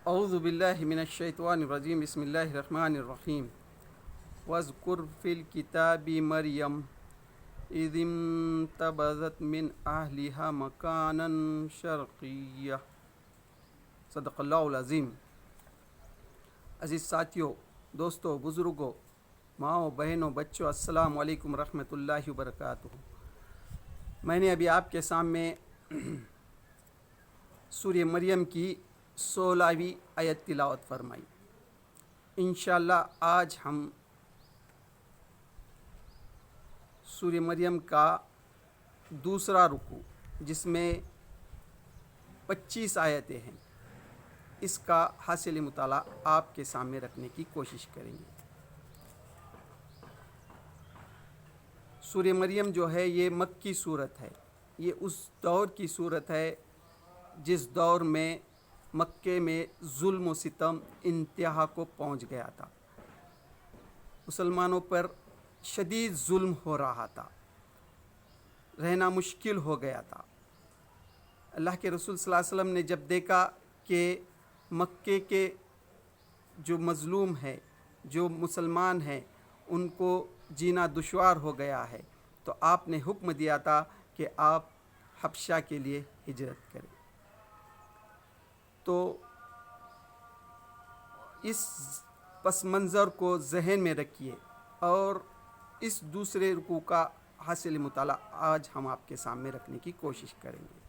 اعوذ باللہ من الشیطان الرجیم بسم اللہ الرحمن الرحیم واذکر فی الکتاب مریم اذ انتبذت من اہلها مکانا شرقیہ. صدق اللہ العظیم. عزیز ساتھیوں، دوستوں، بزرگوں، ماؤں، بہنوں، بچوں، السلام علیکم ورحمۃ اللہ وبرکاتہ. میں نے ابھی آپ کے سامنے سورہ مریم کی 16ویں آیت تلاوت فرمائی. انشاءاللہ آج ہم سورہ مریم کا دوسرا رکوع، جس میں 25 آیتیں ہیں، اس کا حاصل مطالعہ آپ کے سامنے رکھنے کی کوشش کریں گے. سورہ مریم جو ہے یہ مکی صورت ہے. یہ اس دور کی صورت ہے جس دور میں مکے میں ظلم و ستم انتہا کو پہنچ گیا تھا. مسلمانوں پر شدید ظلم ہو رہا تھا، رہنا مشکل ہو گیا تھا. اللہ کے رسول صلی اللہ علیہ وسلم نے جب دیکھا کہ مکے کے جو مظلوم ہے، جو مسلمان ہیں، ان کو جینا دشوار ہو گیا ہے، تو آپ نے حکم دیا تھا کہ آپ حبشہ کے لیے ہجرت کریں. تو اس پس منظر کو ذہن میں رکھیے اور اس دوسرے رکوع کا حاصل مطالعہ آج ہم آپ کے سامنے رکھنے کی کوشش کریں گے.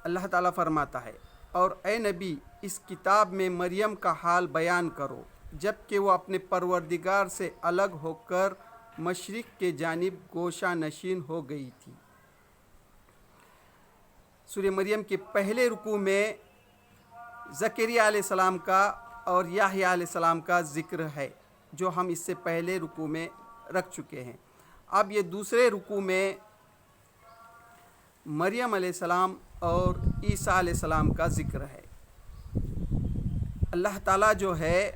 اللہ تعالیٰ فرماتا ہے، اور اے نبی، اس کتاب میں مریم کا حال بیان کرو جب کہ وہ اپنے پروردگار سے الگ ہو کر مشرق کے جانب گوشہ نشین ہو گئی تھی. سورہ مریم کے پہلے رکوع میں زکریا علیہ السلام کا اور یحییٰ علیہ السلام کا ذکر ہے، جو ہم اس سے پہلے رکوع میں رکھ چکے ہیں. اب یہ دوسرے رکوع میں مریم علیہ السلام اور عیسیٰ علیہ السلام کا ذکر ہے. اللہ تعالیٰ جو ہے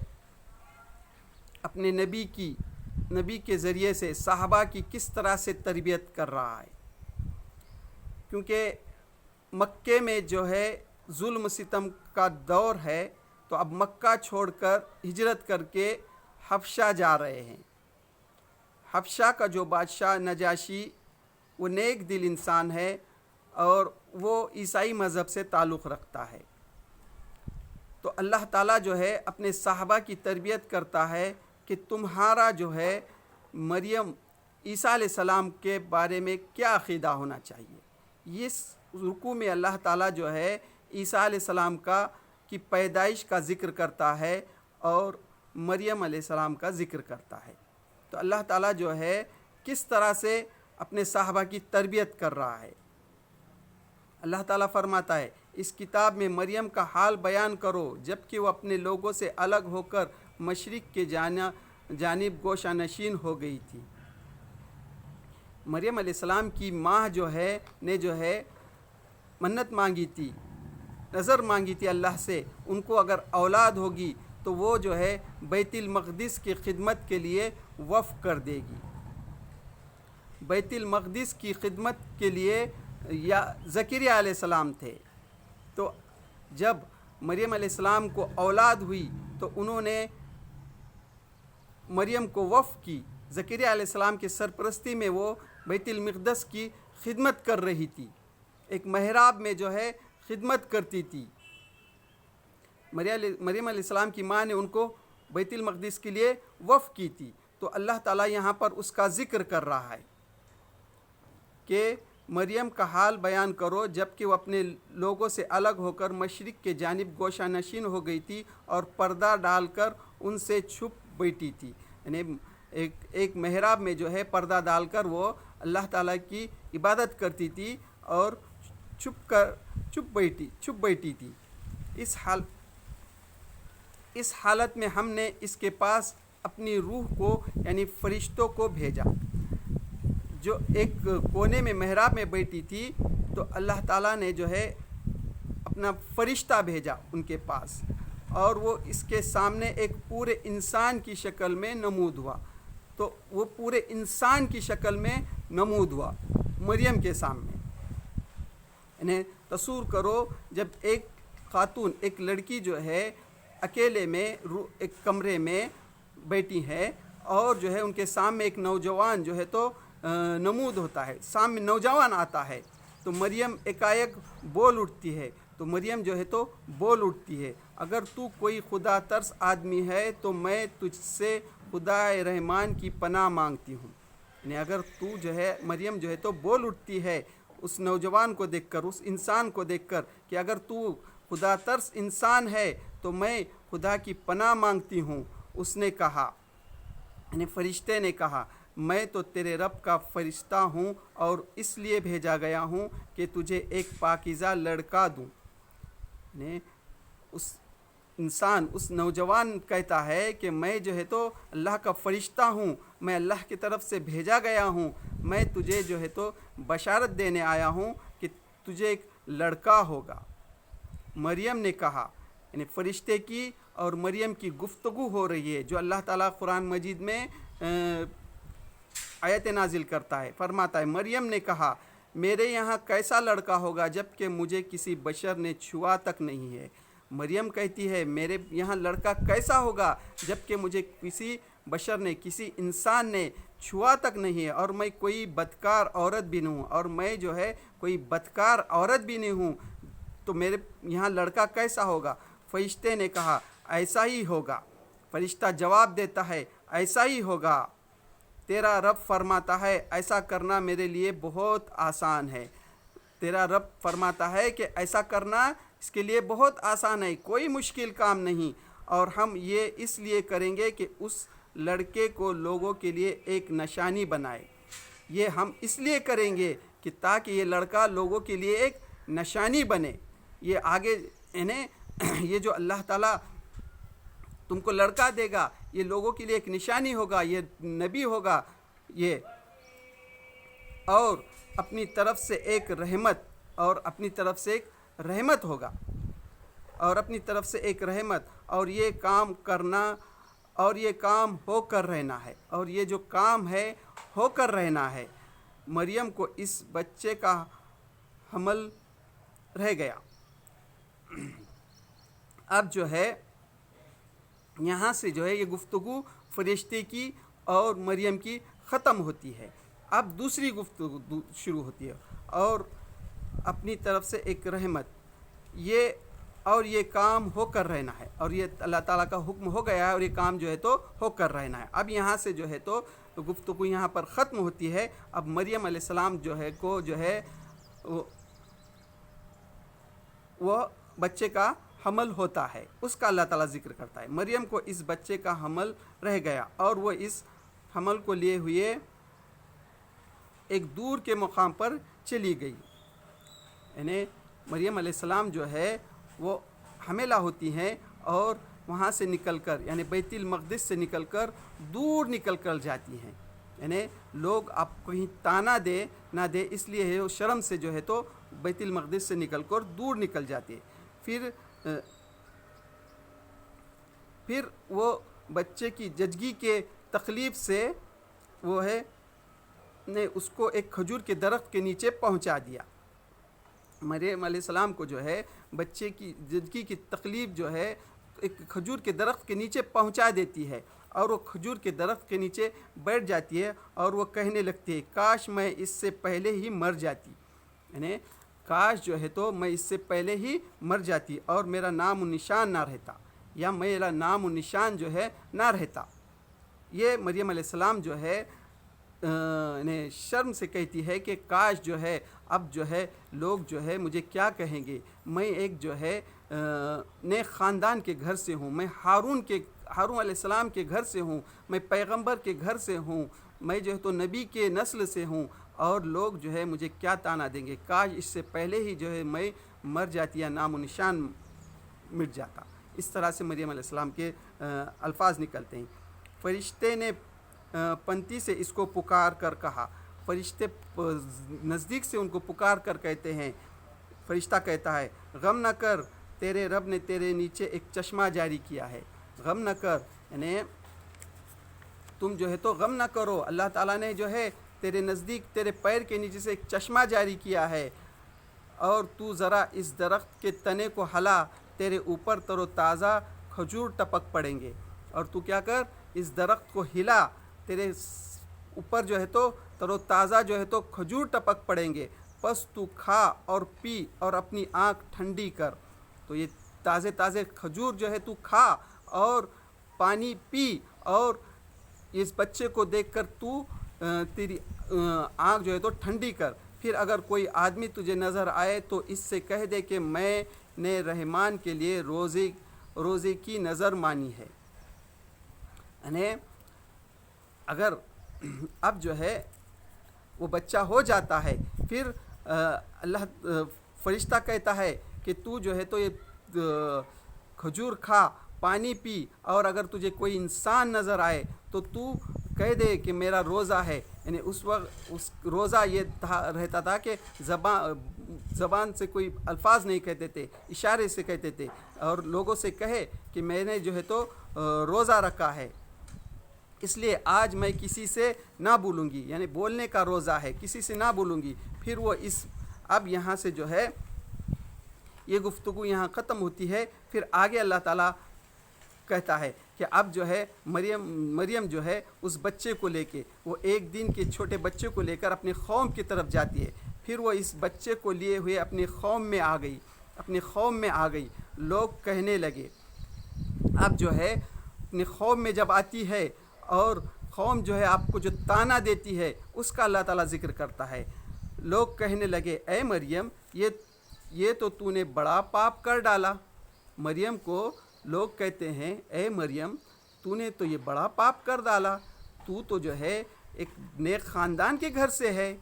اپنے نبی کے ذریعے سے صحابہ کی کس طرح سے تربیت کر رہا ہے، کیونکہ مکے میں جو ہے ظلم ستم کا دور ہے، تو اب مکہ چھوڑ کر ہجرت کر کے حبشہ جا رہے ہیں. حبشہ کا جو بادشاہ نجاشی، وہ نیک دل انسان ہے اور وہ عیسائی مذہب سے تعلق رکھتا ہے. تو اللہ تعالیٰ جو ہے اپنے صحابہ کی تربیت کرتا ہے کہ تمہارا جو ہے مریم عیسیٰ علیہ السلام کے بارے میں کیا عقیدہ ہونا چاہیے. اس رکوع میں اللہ تعالیٰ جو ہے عیسیٰ علیہ السلام کی پیدائش کا ذکر کرتا ہے اور مریم علیہ السلام کا ذکر کرتا ہے. تو اللہ تعالیٰ جو ہے کس طرح سے اپنے صحابہ کی تربیت کر رہا ہے. اللہ تعالیٰ فرماتا ہے، اس کتاب میں مریم کا حال بیان کرو جب کہ وہ اپنے لوگوں سے الگ ہو کر مشرق کے جانب گوشہ نشین ہو گئی تھی. مریم علیہ السلام کی ماں جو ہے منت مانگی تھی، نظر مانگی تھی اللہ سے، ان کو اگر اولاد ہوگی تو وہ جو ہے بیت المقدس کی خدمت کے لیے وقف کر دے گی. بیت المقدس کی خدمت کے لیے یا زکریا علیہ السلام تھے. تو جب مریم علیہ السلام کو اولاد ہوئی تو انہوں نے مریم کو وقف کی. زکریا علیہ السلام کی سرپرستی میں وہ بیت المقدس کی خدمت کر رہی تھی، ایک محراب میں جو ہے خدمت کرتی تھی. مریم علیہ السلام کی ماں نے ان کو بیت المقدس کے لیے وقف کی تھی. تو اللہ تعالیٰ یہاں پر اس کا ذکر کر رہا ہے کہ مریم کا حال بیان کرو جب کہ وہ اپنے لوگوں سے الگ ہو کر مشرق کے جانب گوشہ نشین ہو گئی تھی اور پردہ ڈال کر ان سے چھپ بیٹھی تھی. یعنی ایک محراب میں جو ہے پردہ ڈال کر وہ اللہ تعالیٰ کی عبادت کرتی تھی اور چھپ بیٹھی تھی. اس حالت میں ہم نے اس کے پاس اپنی روح کو یعنی فرشتوں کو بھیجا. جو ایک کونے میں محراب میں بیٹھی تھی، تو اللہ تعالیٰ نے جو ہے اپنا فرشتہ بھیجا ان کے پاس، اور وہ اس کے سامنے ایک پورے انسان کی شکل میں نمود ہوا. تو وہ پورے انسان کی شکل میں نمود ہوا مریم کے سامنے. یعنی تصور کرو، جب ایک خاتون ایک لڑکی جو ہے اکیلے میں ایک کمرے میں بیٹھی ہے اور جو ہے ان کے سامنے ایک نوجوان جو ہے تو نمود ہوتا ہے، سامنے نوجوان آتا ہے تو مریم ایک بول اٹھتی ہے، تو مریم جو ہے تو بول اٹھتی ہے اگر تو کوئی خدا ترس آدمی ہے تو میں تجھ سے خدا رحمان کی پناہ مانگتی ہوں. یعنی اگر تو جو ہے مریم جو ہے تو بول اٹھتی ہے اس نوجوان کو دیکھ کر، اس انسان کو دیکھ کر کہ اگر تو خدا ترس انسان ہے تو میں خدا کی پناہ مانگتی ہوں. اس نے کہا، یعنی فرشتے نے کہا، میں تو تیرے رب کا فرشتہ ہوں اور اس لیے بھیجا گیا ہوں کہ تجھے ایک پاکیزہ لڑکا دوں. یعنی اس انسان، اس نوجوان کہتا ہے کہ میں جو ہے تو اللہ کا فرشتہ ہوں، میں اللہ کی طرف سے بھیجا گیا ہوں، میں تجھے جو ہے تو بشارت دینے آیا ہوں کہ تجھے ایک لڑکا ہوگا. مریم نے کہا، یعنی فرشتے کی اور مریم کی گفتگو ہو رہی ہے جو اللہ تعالیٰ قرآن مجید میں آیت نازل کرتا ہے. فرماتا ہے مریم نے کہا، میرے یہاں کیسا لڑکا ہوگا جب کہ مجھے کسی بشر نے چھوا تک نہیں ہے. مریم کہتی ہے میرے یہاں لڑکا کیسا ہوگا جب کہ مجھے کسی بشر نے، کسی انسان نے چھوا تک نہیں ہے، اور میں کوئی بدکار عورت بھی نہیں ہوں، اور میں جو ہے کوئی بدکار عورت بھی نہیں ہوں، تو میرے یہاں لڑکا کیسا ہوگا. فرشتے نے کہا ایسا ہی ہوگا. فرشتہ جواب دیتا ہے ایسا ہی ہوگا. تیرا رب فرماتا ہے ایسا کرنا میرے لیے بہت آسان ہے. تیرا رب فرماتا ہے کہ ایسا کرنا اس کے لیے بہت آسان ہے، کوئی مشکل کام نہیں، اور ہم یہ اس لیے کریں گے کہ اس لڑکے کو لوگوں کے لیے ایک نشانی بنائے. یہ ہم اس لیے کریں گے کہ تاکہ یہ لڑکا لوگوں کے لیے ایک نشانی بنے. یہ آگے یہ جو اللہ تعالیٰ تم کو لڑکا دے گا یہ لوگوں کے لیے ایک نشانی ہوگا، یہ نبی ہوگا، یہ اور اپنی طرف سے ایک رحمت، اور اپنی طرف سے ایک رحمت ہوگا، اور اپنی طرف سے ایک رحمت، اور یہ کام کرنا، اور یہ کام ہو کر رہنا ہے، اور یہ جو کام ہے ہو کر رہنا ہے. مریم کو اس بچے کا حمل رہ گیا. اب جو ہے یہاں سے جو ہے یہ گفتگو فرشتے کی اور مریم کی ختم ہوتی ہے. اب دوسری گفتگو شروع ہوتی ہے، اور اپنی طرف سے ایک رحمت، یہ اور یہ کام ہو کر رہنا ہے، اور یہ اللہ تعالیٰ کا حکم ہو گیا ہے اور یہ کام جو ہے تو ہو کر رہنا ہے. اب یہاں سے جو ہے تو گفتگو یہاں پر ختم ہوتی ہے. اب مریم علیہ السلام جو ہے کو جو ہے وہ بچے کا حمل ہوتا ہے، اس کا اللہ تعالیٰ ذکر کرتا ہے. مریم کو اس بچے کا حمل رہ گیا اور وہ اس حمل کو لیے ہوئے ایک دور کے مقام پر چلی گئی. یعنی مریم علیہ السلام جو ہے وہ حاملہ ہوتی ہیں اور وہاں سے نکل کر، یعنی بیت المقدس سے نکل کر دور نکل کر جاتی ہیں. یعنی لوگ آپ کہیں تانا دے نہ دے اس لیے ہے وہ شرم سے جو ہے تو بیت المقدس سے نکل کر دور نکل جاتی ہے. پھر وہ بچے کی زچگی کے تکلیف سے وہ ہے نے اس کو ایک کھجور کے درخت کے نیچے پہنچا دیا. مریم علیہ السلام کو جو ہے بچے کی زچگی کی تکلیف جو ہے ایک کھجور کے درخت کے نیچے پہنچا دیتی ہے، اور وہ کھجور کے درخت کے نیچے بیٹھ جاتی ہے اور وہ کہنے لگتی ہے کاش میں اس سے پہلے ہی مر جاتی. یعنی کاش جو ہے تو میں اس سے پہلے ہی مر جاتی اور میرا نام و نشان نہ رہتا، یا میرا نام و نشان جو ہے نہ رہتا. یہ مریم علیہ السلام جو ہے شرم سے کہتی ہے کہ کاش جو ہے اب جو ہے لوگ جو ہے مجھے کیا کہیں گے. میں ایک جو ہے نیک خاندان کے گھر سے ہوں، میں ہارون علیہ السلام کے گھر سے ہوں، میں پیغمبر کے گھر سے ہوں، میں جو ہے تو نبی کے نسل سے ہوں، اور لوگ جو ہے مجھے کیا تانا دیں گے. کاش اس سے پہلے ہی جو ہے میں مر جاتی یا نام و نشان مٹ جاتا. اس طرح سے مریم علیہ السلام کے الفاظ نکلتے ہیں. فرشتے نے پنتی سے اس کو پکار کر کہا. فرشتے نزدیک سے ان کو پکار کر کہتے ہیں. فرشتہ کہتا ہے غم نہ کر، تیرے رب نے تیرے نیچے ایک چشمہ جاری کیا ہے. غم نہ کر، یعنی تم جو ہے تو غم نہ کرو، اللہ تعالیٰ نے جو ہے تیرے نزدیک تیرے پیر کے نیچے سے ایک چشمہ جاری کیا ہے، اور تو ذرا اس درخت کے تنے کو ہلا تیرے اوپر تر و تازہ کھجور ٹپک پڑیں گے، اور تو کیا کر، اس درخت کو ہلا، تیرے اوپر جو ہے تو تر و تازہ جو ہے تو کھجور ٹپک پڑیں گے، پس تو کھا اور پی اور اپنی آنکھ ٹھنڈی کر۔ تو یہ تازے تازے کھجور جو ہے تو کھا اور پانی پی، اور اس بچے کو دیکھ کر تو تیری آنکھ جو ہے تو ٹھنڈی کر۔ پھر اگر کوئی آدمی تجھے نظر آئے تو اس سے کہہ دے کہ میں نے رحمان کے لیے روزے کی نظر مانی ہے۔ یعنی اگر اب جو ہے وہ بچہ ہو جاتا ہے، پھر اللہ فرشتہ کہتا ہے کہ تو جو ہے تو یہ کھجور کھا، پانی پی، اور اگر تجھے کوئی انسان نظر آئے تو تو کہہ دے کہ میرا روزہ ہے۔ یعنی اس وقت اس روزہ یہ رہتا تھا کہ زبان سے کوئی الفاظ نہیں کہتے تھے، اشارے سے کہتے تھے، اور لوگوں سے کہے کہ میں نے جو ہے تو روزہ رکھا ہے، اس لیے آج میں کسی سے نہ بولوں گی، یعنی بولنے کا روزہ ہے، کسی سے نہ بولوں گی۔ پھر وہ اب یہاں سے جو ہے یہ گفتگو یہاں ختم ہوتی ہے۔ پھر آگے اللہ تعالیٰ کہتا ہے کہ اب جو ہے مریم جو ہے اس بچے کو لے کے، وہ ایک دن کے چھوٹے بچے کو لے کر اپنے قوم کی طرف جاتی ہے۔ پھر وہ اس بچے کو لیے ہوئے اپنی قوم میں آ گئی، لوگ کہنے لگے، اب جو ہے اپنی قوم میں جب آتی ہے اور قوم جو ہے آپ کو جو تانا دیتی ہے اس کا اللہ تعالیٰ ذکر کرتا ہے۔ لوگ کہنے لگے، اے مریم یہ تو نے بڑا پاپ کر ڈالا۔ مریم کو لوگ کہتے ہیں، اے مریم تو نے تو یہ بڑا پاپ کر ڈالا، تو جو ہے ایک نیک خاندان کے گھر سے ہے،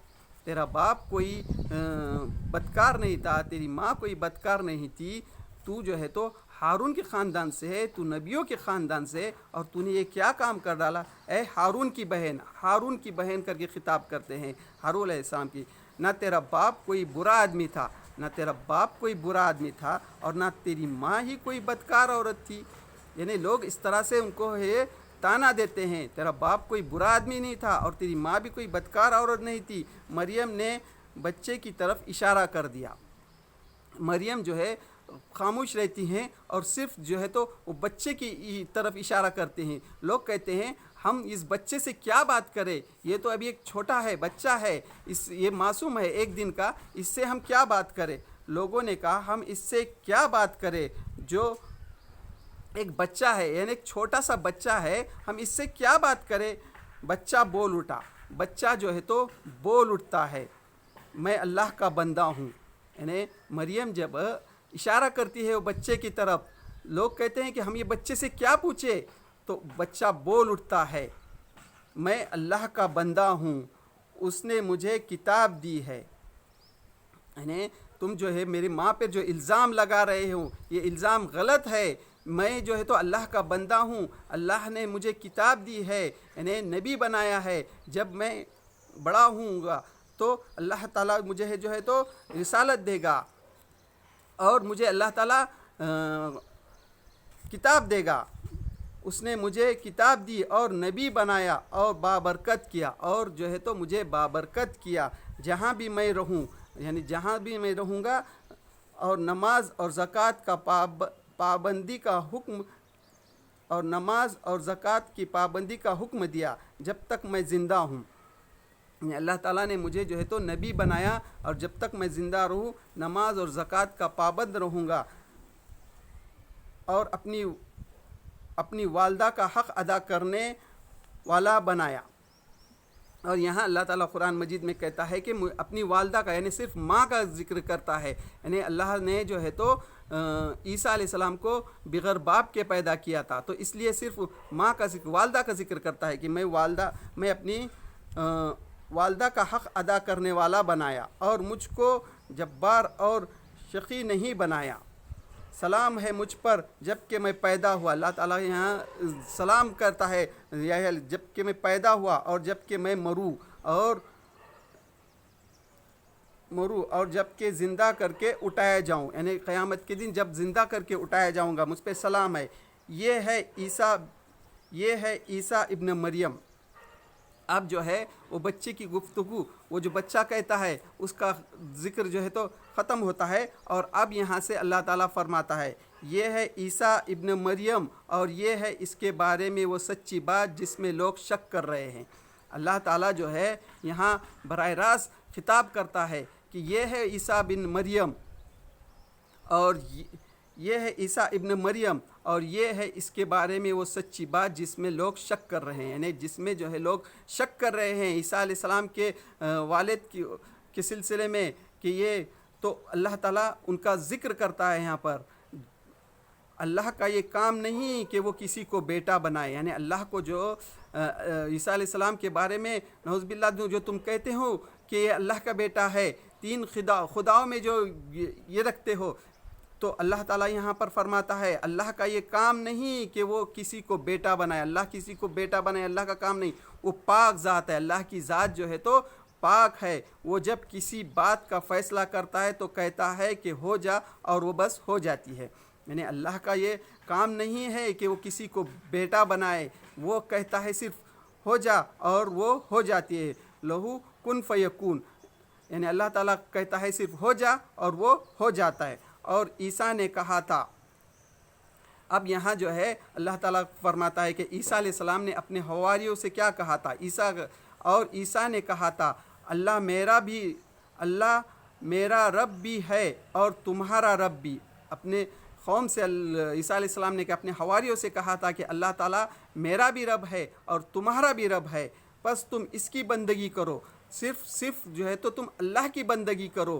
تیرا باپ کوئی بدکار نہیں تھا، تیری ماں کوئی بدکار نہیں تھی، تو جو ہے تو ہارون کے خاندان سے ہے، تو نبیوں کے خاندان سے، اور تو نے یہ کیا کام کر ڈالا۔ اے ہارون کی بہن کر کے خطاب کرتے ہیں ہارون علیہ السلام کی، نہ تیرا باپ کوئی برا آدمی تھا اور نہ تیری ماں ہی کوئی بدکار عورت تھی۔ یعنی لوگ اس طرح سے ان کو یہ تانا دیتے ہیں، تیرا باپ کوئی برا آدمی نہیں تھا اور تیری ماں بھی کوئی بدکار عورت نہیں تھی۔ مریم نے بچے کی طرف اشارہ کر دیا۔ مریم جو ہے خاموش رہتی ہیں اور صرف جو ہے تو وہ بچے کی طرف اشارہ کرتے ہیں۔ لوگ کہتے ہیں ہم اس بچے سے کیا بات کریں، یہ تو ابھی ایک چھوٹا ہے، بچہ ہے، یہ معصوم ہے ایک دن کا، اس سے ہم کیا بات کریں۔ لوگوں نے کہا ہم اس سے کیا بات کریں جو ایک بچہ ہے، یعنی ایک چھوٹا سا بچہ ہے، ہم اس سے کیا بات کریں۔ بچہ بول اٹھا، بچہ جو ہے تو بول اٹھتا ہے، میں اللہ کا بندہ ہوں۔ یعنی مریم جب اشارہ کرتی ہے وہ بچے کی طرف، لوگ کہتے ہیں کہ ہم یہ بچے سے کیا پوچھے، تو بچہ بول اٹھتا ہے، میں اللہ کا بندہ ہوں، اس نے مجھے کتاب دی ہے۔ یعنی تم جو ہے میری ماں پہ جو الزام لگا رہے ہو یہ الزام غلط ہے، میں جو ہے تو اللہ کا بندہ ہوں، اللہ نے مجھے کتاب دی ہے، یعنی نبی بنایا ہے، جب میں بڑا ہوں گا تو اللہ تعالیٰ مجھے جو ہے تو رسالت دے گا اور مجھے اللہ تعالیٰ کتاب دے گا۔ اس نے مجھے کتاب دی اور نبی بنایا اور بابرکت کیا، اور جو ہے تو مجھے بابرکت کیا جہاں بھی میں رہوں، یعنی جہاں بھی میں رہوں گا، اور نماز اور زکوٰۃ کا پابندی کا حکم اور نماز اور زکوٰۃ کی پابندی کا حکم دیا جب تک میں زندہ ہوں۔ یعنی اللہ تعالیٰ نے مجھے جو ہے تو نبی بنایا، اور جب تک میں زندہ رہوں نماز اور زکوٰۃ کا پابند رہوں گا، اور اپنی والدہ کا حق ادا کرنے والا بنایا۔ اور یہاں اللہ تعالیٰ قرآن مجید میں کہتا ہے کہ اپنی والدہ کا، یعنی صرف ماں کا ذکر کرتا ہے، یعنی اللہ نے جو ہے تو عیسیٰ علیہ السلام کو بغیر باپ کے پیدا کیا تھا، تو اس لیے صرف ماں کا ذکر، والدہ کا ذکر کرتا ہے کہ میں اپنی والدہ کا حق ادا کرنے والا بنایا، اور مجھ کو جبار اور شقی نہیں بنایا۔ سلام ہے مجھ پر جب کہ میں پیدا ہوا۔ اللہ تعالیٰ یہاں سلام کرتا ہے جب کہ میں پیدا ہوا اور جب کہ میں مروں اور جب کہ زندہ کر کے اٹھایا جاؤں، یعنی قیامت کے دن جب زندہ کر کے اٹھایا جاؤں گا، مجھ پہ سلام ہے۔ یہ ہے عیسیٰ ابن مریم۔ اب جو ہے وہ بچے کی گفتگو، وہ جو بچہ کہتا ہے اس کا ذکر جو ہے تو ختم ہوتا ہے، اور اب یہاں سے اللہ تعالیٰ فرماتا ہے، یہ ہے عیسیٰ ابن مریم اور یہ ہے اس کے بارے میں وہ سچی بات جس میں لوگ شک کر رہے ہیں۔ اللہ تعالیٰ جو ہے یہاں براہ راست خطاب کرتا ہے کہ یہ ہے عیسیٰ بن مریم اور یہ ہے عیسیٰ ابن مریم اور یہ ہے اس کے بارے میں وہ سچی بات جس میں لوگ شک کر رہے ہیں، یعنی جس میں جو ہے لوگ شک کر رہے ہیں عیسیٰ علیہ السلام کے والد کے سلسلے میں، کہ یہ تو اللہ تعالیٰ ان کا ذکر کرتا ہے یہاں پر۔ اللہ کا یہ کام نہیں کہ وہ کسی کو بیٹا بنائے، یعنی اللہ کو جو عیسیٰ علیہ السلام کے بارے میں نعوذ باللہ جو تم کہتے ہو کہ یہ اللہ کا بیٹا ہے، تین خداؤں میں جو یہ رکھتے ہو، تو اللہ تعالیٰ یہاں پر فرماتا ہے اللہ کا یہ کام نہیں کہ وہ کسی کو بیٹا بنائے، اللہ کسی کو بیٹا بنائے، اللہ کا کام نہیں، وہ پاک ذات ہے، اللہ کی ذات جو ہے تو پاک ہے۔ وہ جب کسی بات کا فیصلہ کرتا ہے تو کہتا ہے کہ ہو جا اور وہ بس ہو جاتی ہے، یعنی اللہ کا یہ کام نہیں ہے کہ وہ کسی کو بیٹا بنائے، وہ کہتا ہے صرف ہو جا اور وہ ہو جاتی ہے، لہو کن فیکون، یعنی اللہ تعالیٰ کہتا ہے صرف ہو جا اور وہ ہو جاتا ہے۔ اور عیسیٰ نے کہا تھا، اب یہاں جو ہے اللہ تعالیٰ فرماتا ہے کہ عیسیٰ علیہ السلام نے اپنے حواریوں سے کیا کہا تھا، عیسیٰ نے کہا تھا اللہ میرا رب بھی ہے اور تمہارا رب بھی۔ اپنے قوم سے عیسیٰ علیہ السلام نے کہ اپنے حواریوں سے کہا تھا کہ اللہ تعالیٰ میرا بھی رب ہے اور تمہارا بھی رب ہے، بس تم اس کی بندگی کرو، صرف جو ہے تو تم اللہ کی بندگی کرو،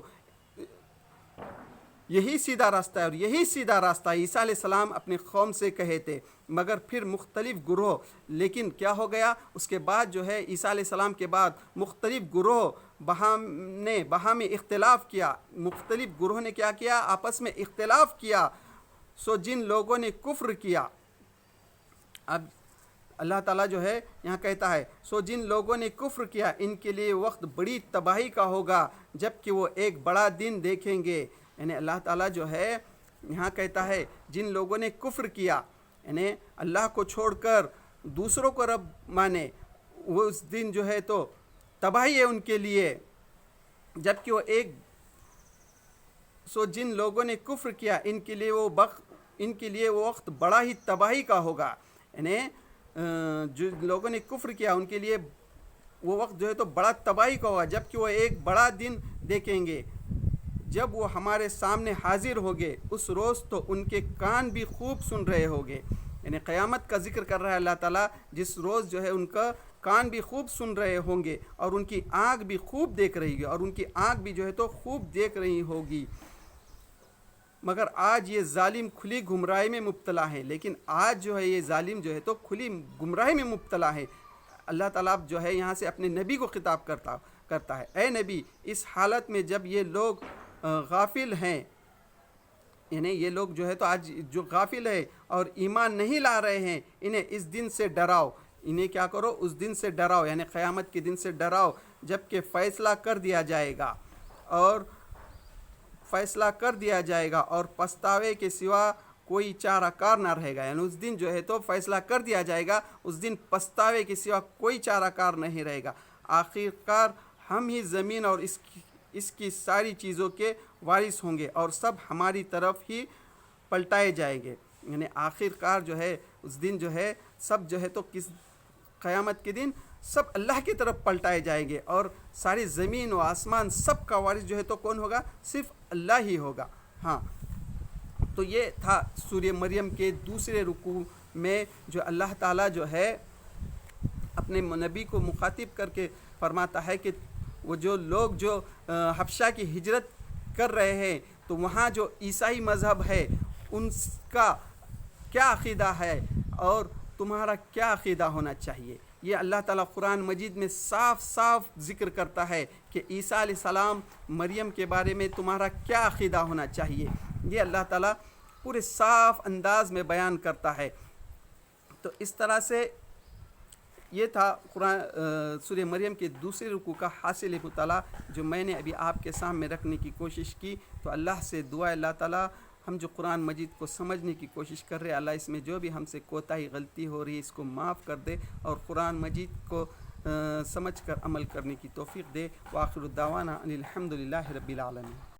یہی سیدھا راستہ ہے۔ اور یہی سیدھا راستہ عیسیٰ علیہ السلام اپنے قوم سے کہے تھے، مگر پھر مختلف گروہ، لیکن کیا ہو گیا اس کے بعد جو ہے عیسیٰ علیہ السلام کے بعد مختلف گروہ باہمی اختلاف کیا، مختلف گروہ نے کیا کیا، آپس میں اختلاف کیا، سو جن لوگوں نے کفر کیا۔ اب اللہ تعالیٰ جو ہے یہاں کہتا ہے سو جن لوگوں نے کفر کیا ان کے لیے وقت بڑی تباہی کا ہوگا جب کہ وہ ایک بڑا دن دیکھیں گے، یعنی اللہ تعالیٰ جو ہے یہاں کہتا ہے جن لوگوں نے کفر کیا، یعنی اللہ کو چھوڑ کر دوسروں کو رب مانے، وہ اس دن جو ہے تو تباہی ہے ان کے لیے، جب کہ وہ سو جن لوگوں نے کفر کیا ان کے لیے وہ وقت بڑا ہی تباہی کا ہوگا، یعنی جو لوگوں نے کفر کیا ان کے لیے وہ وقت جو ہے تو بڑا تباہی کا ہوگا، جب کہ وہ ایک بڑا دن دیکھیں گے جب وہ ہمارے سامنے حاضر ہوگے، اس روز تو ان کے کان بھی خوب سن رہے ہوگے، یعنی قیامت کا ذکر کر رہا ہے اللہ تعالیٰ، جس روز جو ہے ان کا کان بھی خوب سن رہے ہوں گے اور ان کی آنکھ بھی خوب دیکھ رہی ہوگی، اور ان کی آنکھ بھی جو ہے تو خوب دیکھ رہی ہوگی، مگر آج یہ ظالم کھلی گمراہی میں مبتلا ہے، لیکن آج جو ہے یہ ظالم جو ہے تو کھلی گمراہی میں مبتلا ہے۔ اللہ تعالیٰ جو ہے یہاں سے اپنے نبی کو خطاب کرتا ہے، اے نبی اس حالت میں جب یہ لوگ غافل ہیں، یعنی یہ لوگ جو ہے تو آج جو غافل ہے اور ایمان نہیں لا رہے ہیں، انہیں اس دن سے ڈراؤ، انہیں کیا کرو اس دن سے ڈراؤ، یعنی قیامت کے دن سے ڈراؤ جب کہ فیصلہ کر دیا جائے گا اور پچھتاوے کے سوا کوئی چارہ کار نہ رہے گا، یعنی اس دن جو ہے تو فیصلہ کر دیا جائے گا، اس دن پچھتاوے کے سوا کوئی چارہ کار نہیں رہے گا، آخرکار ہم ہی زمین اور اس کی ساری چیزوں کے وارث ہوں گے اور سب ہماری طرف ہی پلٹائے جائیں گے، یعنی آخرکار جو ہے اس دن جو ہے سب جو ہے تو قیامت کے دن سب اللہ کی طرف پلٹائے جائیں گے اور ساری زمین و آسمان سب کا وارث جو ہے تو کون ہوگا، صرف اللہ ہی ہوگا۔ ہاں، تو یہ تھا سورہ مریم کے دوسرے رکوع میں جو اللہ تعالیٰ جو ہے اپنے نبی کو مخاطب کر کے فرماتا ہے کہ وہ جو لوگ جو حبشہ کی ہجرت کر رہے ہیں تو وہاں جو عیسائی مذہب ہے ان کا کیا عقیدہ ہے اور تمہارا کیا عقیدہ ہونا چاہیے، یہ اللہ تعالیٰ قرآن مجید میں صاف صاف ذکر کرتا ہے کہ عیسیٰ علیہ السلام مریم کے بارے میں تمہارا کیا عقیدہ ہونا چاہیے، یہ اللہ تعالیٰ پورے صاف انداز میں بیان کرتا ہے۔ تو اس طرح سے یہ تھا سورہ مریم کے دوسرے رکوع کا حاصل مطالعہ جو میں نے ابھی آپ کے سامنے رکھنے کی کوشش کی۔ تو اللہ سے دعا ہے اللہ تعالیٰ ہم جو قرآن مجید کو سمجھنے کی کوشش کر رہے ہیں، اللہ اس میں جو بھی ہم سے کوتاہی غلطی ہو رہی ہے اس کو معاف کر دے اور قرآن مجید کو سمجھ کر عمل کرنے کی توفیق دے۔ وآخر دعوانا ان الحمد للہ رب العالمین۔